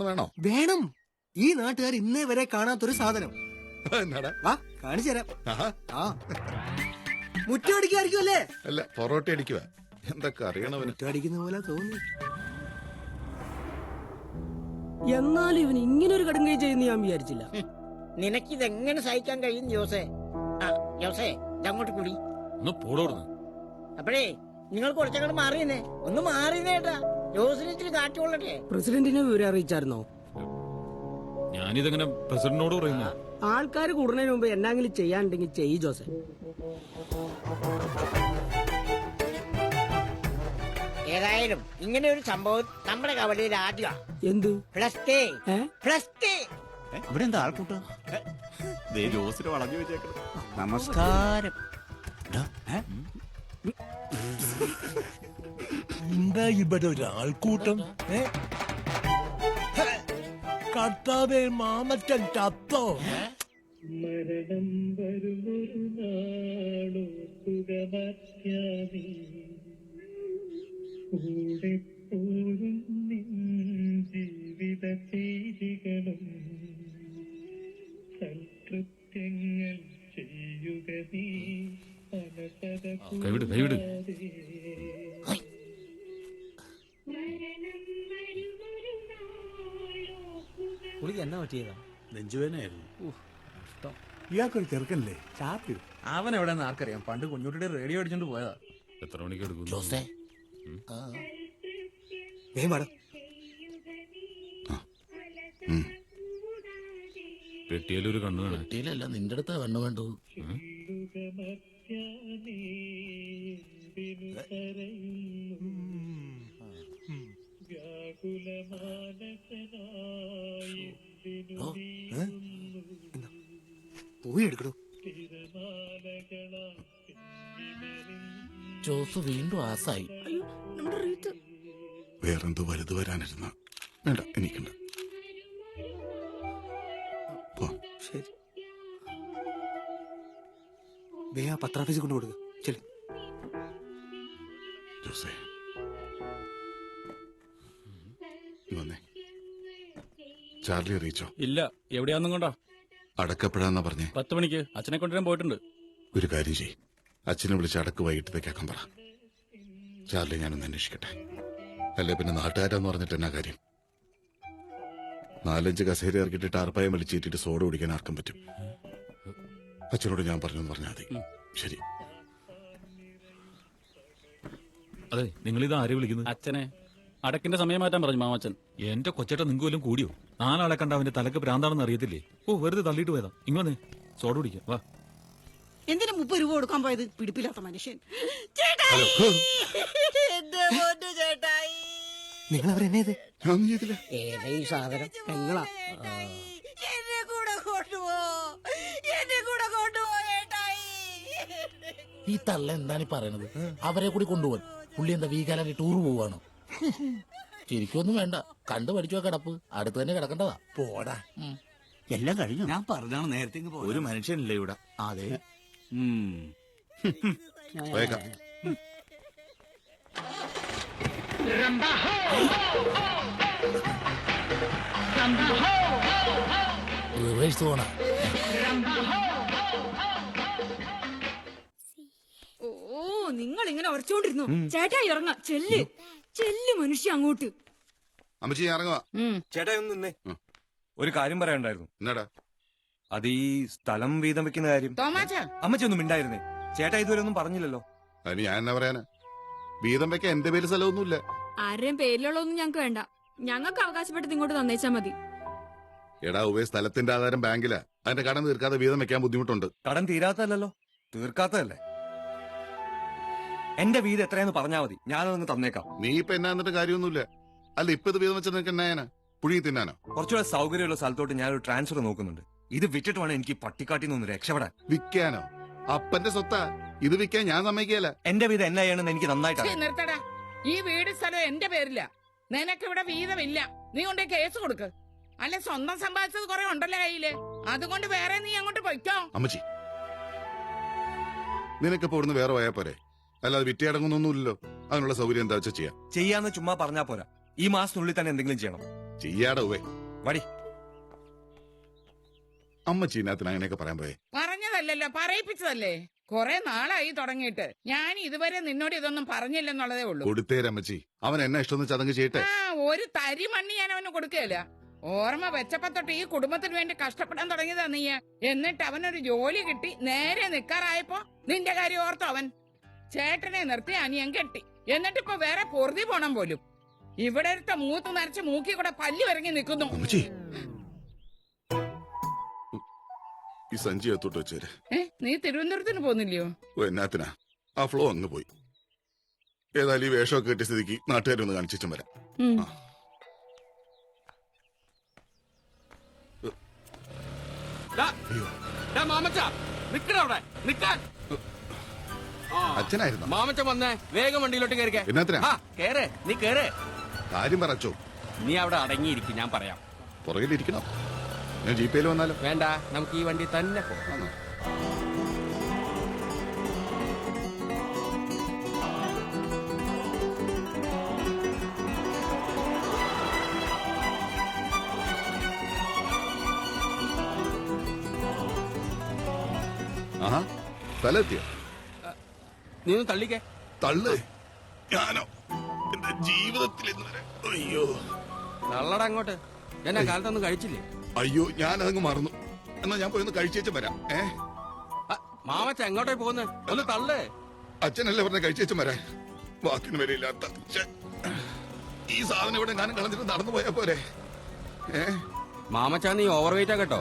വേണോ? വേണം. ഈ നാട്ടുകാർ ഇന്നേ വരെ കാണാത്തൊരു സാധനം. എന്നാടാ? വാ കാണിച്ചു തരാം. ആഹാ. ആ മുറ്റടിക്കായിരിക്കും അല്ലേ? അല്ല, പൊറോട്ട അടിക്കുക. എന്തൊക്കെ അറിയണവന്. മുറ്റടിക്കുന്ന പോലെ തോന്നി. എന്നാലും ഇവൻ ഇങ്ങനെ ഒരു കടുങ്കൈ ചെയ്യുന്ന ഞാൻ വിചാരിച്ചില്ല. നിനക്കിതെങ്ങനെ സഹിക്കാൻ കഴിയും ജോസേ? ആ ജോസേ, ഇതങ്ങോട്ട് കൂടി. ഒന്ന് പോടോടുന്നു. അപ്പോഴേ നിങ്ങൾ കുറച്ചങ്ങോട്ട് മാറിയെന്നേ. ഒന്ന് മാറിയെന്നേട്ടാ. ജോസിന് ഇച്ചിരി കാറ്റ് കൊള്ളട്ടെ. പ്രസിഡന്റിനെ വിവരം അറിയിച്ചായിരുന്നോ? ഞാനിതെങ്ങനെ പ്രസിഡന്റിനോട് പറയുന്നു? ആൾക്കാർ കൂടുന്നതിന് മുമ്പ് എന്നാങ്കിലും ചെയ്യാനുണ്ടെങ്കിൽ ചെയ്യ് ജോസെ. ഏതായാലും ഇങ്ങനെ ഒരു സംഭവം നമ്മുടെ കവലയിൽ ആദ്യമാണ്. എന്ത്? പ്ലസ് ഇവിടെ എന്താ ആൾക്കൂട്ടം? ജോസിന് വളഞ്ഞു വെച്ചേക്കണം. നമസ്കാരം. എന്താ ഇവിടെ ഒരു ആൾക്കൂട്ടം? കർത്താവേ, മാമറ്റൻ ചത്തോ? മരണം വരുമൊരു നാളോർക്കുകമത്യാമി കൂടെ പോരും നിൻ ജീവിത ചെയ്തികളും സൽകൃത്യങ്ങൾ ചെയ്യുക നീ കൈവിട് കൈവിട്. എന്നാ പറ്റിയതാ? നെഞ്ചുവേനായിരുന്നു. ഇയാൾക്കൊരു ചെറുക്കല്ലേ ചാപ്പി? അവൻ എവിടെ നിന്ന് ആർക്കറിയാം? പണ്ട് കുഞ്ഞുട്ടിയുടെ റേഡിയോ അടിച്ചോണ്ട് പോയതാ. എത്ര മണിക്ക് എടുക്കും? ജോസേ, പെട്ടിയിലൊരു കണ്ണു കാണാൻ. കുട്ടിയിലല്ല, നിന്റെ അടുത്താ കണ്ണു വേണ്ടു. പോയി എടുക്കണോ? ജോസ് വീണ്ടും ആസായി. വേറെന്തോ വലുത് വരാനിരുന്ന. വേണ്ട, എനിക്കുണ്ട്. ശരി, പത്രാഫീസ് കൊണ്ട് കൊടുക്കുക. ചെല്ലു ജോസേ, വന്നേ. ചാർലി അറിയിച്ചോ? ഇല്ല. എവിടെയാന്നും കൊണ്ടാ? അടക്കപ്പെടാന്നാ പറഞ്ഞേ. 10 മണിക്ക് അച്ഛനെ കൊണ്ടുവരാൻ പോയിട്ടുണ്ട്. ഒരു കാര്യം ചെയ്യ്, അച്ഛനെ വിളിച്ച് അടക്ക് വൈകിട്ടത്തേക്കാക്കാൻ പറ. ചാർലി ഞാനൊന്ന് അന്വേഷിക്കട്ടെ. അല്ലേ പിന്നെ നാട്ടുകാരാന്ന് പറഞ്ഞിട്ട് എന്നാ കാര്യം? 4-5 കസേര ഇറക്കിയിട്ട് ടാർപ്പായം വലിച്ചേറ്റിട്ട് സോഡ കുടിക്കാൻ ആർക്കും പറ്റും. അച്ഛനോട് ഞാൻ പറഞ്ഞു പറഞ്ഞാൽ മതി. ശരി. അതെ, നിങ്ങളിത് ആരെ വിളിക്കുന്നത്? അച്ഛനെ. അടക്കിന്റെ സമയം മാറ്റാൻ പറഞ്ഞു മാമച്ചൻ. എന്റെ കൊച്ചേട്ട നിങ്ങൾക്ക് വല്ലതും കൂടിയോ? 4 ആളെ കണ്ട അവന്റെ തലക്ക് ഭ്രാന്താണെന്ന് അറിയത്തില്ലേ? ഓ, വെറുതെ തള്ളിയിട്ട് പോയതാ. ഇങ്ങനെ സോഡ കുടിക്കാം, വാ. എന്തിനാ 30 രൂപ കൊടുക്കാൻ പോയത്? പിടിപ്പില്ലാത്ത മനുഷ്യൻ. നിങ്ങൾ അവരെന്നെ ഞാൻ ചെയ്തില്ല. ഏതാ ഈ സാധനം? പെങ്ങളാ. എന്നെ കൂടെ കൊണ്ടുപോ, എന്നെ കൂടെ കൊണ്ടുപോ ഏട്ടായി. ഈ തള്ള എന്താണ് ഈ പറയണത്? അവരെ കൂടി കൊണ്ടുപോകാൻ പുള്ളി എന്താ വീക്കാലാക്കി ടൂർ പോവാണോ? ശരിക്കൊന്നും വേണ്ട, കണ്ടു പഠിച്ചോ കിടപ്പ്. അടുത്ത് തന്നെ കിടക്കേണ്ടതാ. പോടാ. എല്ലാം കഴിഞ്ഞു. ഞാൻ പറഞ്ഞാണ് നേരത്തെ ഒരു മനുഷ്യനില്ല ഇവിടെ. അതെ. പോയേക്കാം. റിവേഴ്സ് പോണ. ഓ, നിങ്ങൾ ഇങ്ങനെ ഉറച്ചോണ്ടിരുന്നു. ചേട്ടായി ഇറങ്ങ. ചെല്ല് ചെല്ല് മനുഷ്യ അങ്ങോട്ട്. അമ്മച്ചി ഇറങ്ങുവാ. ചേട്ടായി ഒന്ന് നിന്നേ. ഒരു കാര്യം പറയാനുണ്ടായിരുന്നു. എന്നാടാ? അത് ഈ സ്ഥലം വീതം വെക്കുന്ന കാര്യം. അമ്മച്ചി ഒന്നും മിണ്ടായിരുന്നേ. ചേട്ടാ ഇതുവരെ ഒന്നും പറഞ്ഞില്ലല്ലോ. അതിന് ഞാൻ എന്നാ പറയാനാ? വീതം വെക്കാൻ എന്റെ പേര് സ്ഥലമൊന്നുമില്ല. ആരുടെയും പേരിലുള്ളതൊന്നും ഞങ്ങക്ക് വേണ്ട. ഞങ്ങൾക്ക് അവകാശപ്പെട്ടത് ഇങ്ങോട്ട് തന്നേച്ചാ മതി. എടാ ഉവേ, സ്ഥലത്തിന്റെ ആധാരം ബാങ്കിലാ. അതിന്റെ കടം തീർക്കാതെ വീതം വെക്കാൻ ബുദ്ധിമുട്ടുണ്ട്. കടം തീരാത്തല്ലോ, തീർക്കാത്തതല്ലേ. എന്റെ വീട് എത്രയാന്ന് പറഞ്ഞാൽ മതി, ഞാനതങ്ങ് തന്നേക്കാം. നീ ഇപ്പൊ എന്നാ എന്നിട്ട് കാര്യമൊന്നുമില്ല. അല്ല, ഇപ്പൊ ഇത് വീതം വെച്ചാൽ നിനക്ക് എന്നായാനാ? പുഴുങ്ങി തിന്നാനോ? കുറച്ചുകൂടെ സൗകര്യമുള്ള സ്ഥലത്തോട്ട് ഞാനൊരു ട്രാൻസ്ഫർ നോക്കുന്നുണ്ട്. ഇത് വിറ്റിട്ട് വേണം എനിക്ക് പട്ടിക്കാട്ടിൽ നിന്ന് രക്ഷപ്പെടാൻ. വിൽക്കാനോ? അപ്പന്റെ സ്വത്താ. ഇത് വിൽക്കാൻ ഞാൻ സമ്മതിക്കല. എന്റെ വീട് എന്നാ ചെയ്യണമെന്ന് എനിക്ക് നന്നായിട്ട് നിർത്തടാ. ഈ വീട് സ്ഥലം എന്റെ പേരില്ല. നിനക്ക് ഇവിടെ വീതമില്ല. നീ കൊണ്ട് കേസ് കൊടുക്ക്. അല്ല, സ്വന്തം സമ്പാദിച്ചത് കുറെ ഉണ്ടല്ലോ കയ്യില്. അതുകൊണ്ട് വേറെ നീ അങ്ങോട്ട് പൊയ്ക്കോ. അമ്മച്ചി, നിനക്കിപ്പോ ഇവിടുന്ന് വേറെ പോയാ പോരെ? അല്ലാതെ വിറ്റിയടങ്ങുന്നൊന്നുമില്ലല്ലോ. അതിനുള്ള സൗകര്യം എന്താ വെച്ചാ ചെയ്യാം. ചെയ്യാന്ന് ചുമ്മാ പറഞ്ഞാ പോരാ. ഈ മാസത്തിനുള്ളിൽ തന്നെ എന്തെങ്കിലും ചെയ്യണം. ചെയ്യാടെ ഉവേ. വടി. അമ്മച്ചി ഇതിനകത്തിന് അങ്ങനെയൊക്കെ പറയാൻ പോയെ? പറഞ്ഞതല്ലല്ലോ, പറയിപ്പിച്ചതല്ലേ. കൊറേ നാളായി തുടങ്ങിയിട്ട്. ഞാൻ ഇതുവരെ നിന്നോട് ഇതൊന്നും പറഞ്ഞില്ലെന്നുള്ളതേ ഉള്ളൂ. കൊടുത്തേരമ്മച്ചി, അവൻ എന്നെ ഇഷ്ടം ചതങ്ങ് ചെയ്യട്ടെ. ആ, ഒരു തരി മണ്ണി ഞാൻ അവന് കൊടുക്കുകയില്ല. ഓർമ്മ വെച്ചപ്പോ തൊട്ട് ഈ കുടുംബത്തിന് വേണ്ടി കഷ്ടപ്പെടാൻ തുടങ്ങിയതാ നീ. എന്നിട്ട് അവനൊരു ജോലി കിട്ടി നേരെ നിക്കാറായപ്പോ നിന്റെ കാര്യം ഓർത്തോ അവൻ. ചേട്ടനെ നിർത്തി അനിയൻ കെട്ടി. എന്നിട്ടിപ്പോ വേറെ പൊറുതി പോണം പോലും. ഇവിടെ ഒരുത്ത മൂത്ത് നരച്ച് മൂക്കി കൂടെ പല്ലി വരങ്ങി നിൽക്കുന്നു. അമ്മച്ചി, ഈ സഞ്ചി എത്തോട്ട് വെച്ചേര്. നീ തിരുവനന്തപുരത്തിന് പോകുന്നില്ലയോ? ഓ, എന്നാത്തിനാ? ആ ഫ്ലോ അങ്ങ് പോയി. ഏതായാലും ഈ വേഷമൊക്കെ കിട്ടിയ സ്ഥിതിക്ക് നാട്ടുകാരൊന്ന് കാണിച്ചും വരാം. ഉം. ആ. അച്ഛനായിരുന്നു. മാമച്ച വന്നേ, വേഗം വണ്ടിയിലോട്ട് കയറിക്കേ. എന്നാത്തിനാ? കേറ്, നീ കേറ്. കാര്യം പറച്ചോ. നീ അവിടെ അടങ്ങിയിരിക്കും, ഞാൻ പറയാം. പുറകിലിരിക്കണം. ഞാൻ ജീപ്പയിൽ വന്നാലോ? വേണ്ട, നമുക്ക് ഈ വണ്ടി തന്നെ പോകാം. ആഹാ, സ്ഥലത്തിയോ? നീ ഒന്ന് തള്ളിക്കേ. തള്ളു. ഞാനോ? എന്റെ ജീവിതത്തിൽ ഇന്നുവരെ. അയ്യോ തള്ളട അങ്ങോട്ട്. എന്നാ കാലത്തൊന്നും കഴിച്ചില്ലേ? അയ്യോ, ഞാനതങ്ങ് മറന്നു. എന്നാ ഞാൻ പോയി ഒന്ന് കഴിച്ചേച്ചും വരാം. മാമച്ച എങ്ങോട്ടേ പോകുന്നേ? ഒന്ന് തള്ളേ. അച്ഛനല്ലേ പറഞ്ഞ കഴിച്ചേച്ചും വരാൻ. വാക്കിന് വരെയില്ലാത്ത ഈ സാധനം ഇവിടെ ഞാൻ കളഞ്ഞിട്ട് നടന്നു പോയാ പോരെ? മാമച്ച നീ ഓവർ വെയിറ്റാ കേട്ടോ.